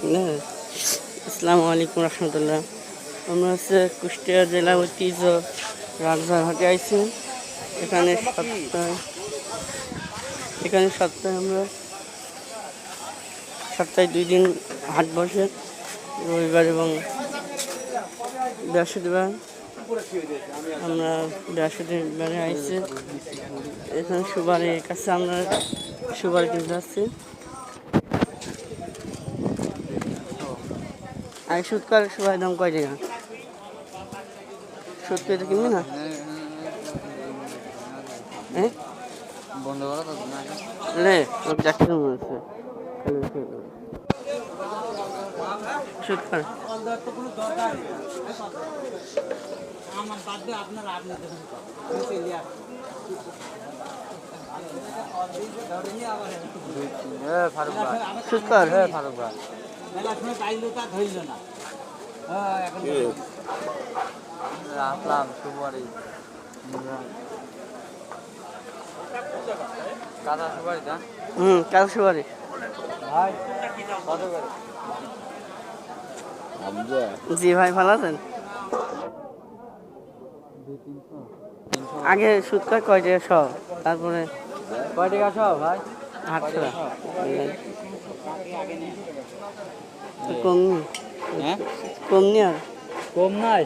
হ্যাঁ, আসসালামু আলাইকুম রহমতুল্লাহ। আমরা হচ্ছে কুষ্টিয়া জেলা ঐতিহ্য রাজহাটে আইছি। এখানে সপ্তাহে আমরা সপ্তাহে 2 দিন হাট বসে, রবিবার এবং বৃহস্পতিবার। আমরা বৃহস্পতিবারে আইছি। এখানে সুপারির কাছে আমরা সুপারি কিনতে যাচ্ছি। আর সুৎকার সুপারির দাম কয় টাকা? সুৎ পেতে কিনবি না? হ্যাঁ, বন্ধ করা তো রে ওর চাকরি মনে হচ্ছে সুৎকার। সুৎকার ফারুক ভাই আসলাম সুপারি কাঁচা সুপারি না কাল সুপারি। ভাই কত করে? জি ভাই, ভালো আছেন? আগে সুৎকার কয় টাকা সব, তারপরে কয় টাকা সব ভাই? 8 টাকা। কম নি? হ্যাঁ, কম নি আর? কম নাই,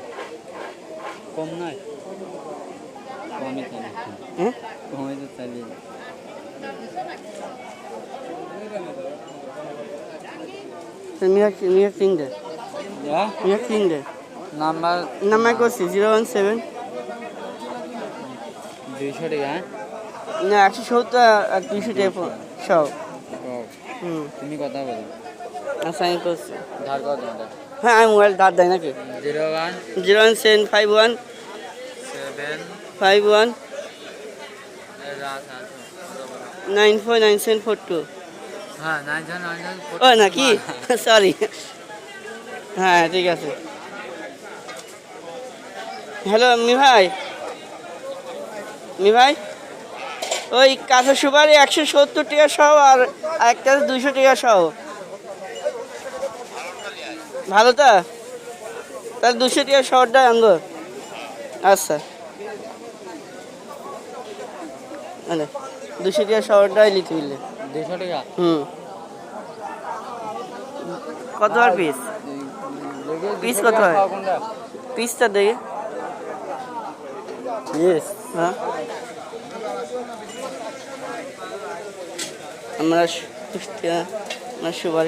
কম নাই, কমই তো না, হ্যাঁ, কমই তো চালিয়ে। মিয়া কিনতে হ্যাঁ, মিয়া কিনতে নাম্বার করছি 017 200 টাকা। হ্যাঁ, না 170 আর 200 টাকা সব। তুমি কথা বলো। আচ্ছা, আমি করছি। ধার কত তোমাদের? হ্যাঁ, আমি মোবাইল দাঁড় দেয় নাকি? 01 01751 51 949742। হ্যাঁ, ও নাকি, সরি। হ্যাঁ, ঠিক আছে। হ্যালো মি ভাই, ওই কাঁচা সুপারি 170 টাকা সহ, আর একটা 200 টাকা সহ। ভালো তা? তাহলে 200 টাকা শহরটাই আনবো। আচ্ছা, 200 টাকা শহরটাই লিখে দিলে। 200 টাকা। কত আর পিস? পিস কত হয়? পিসটা দেখে। হ্যাঁ, আমরা কুষ্টিয়া সুপারি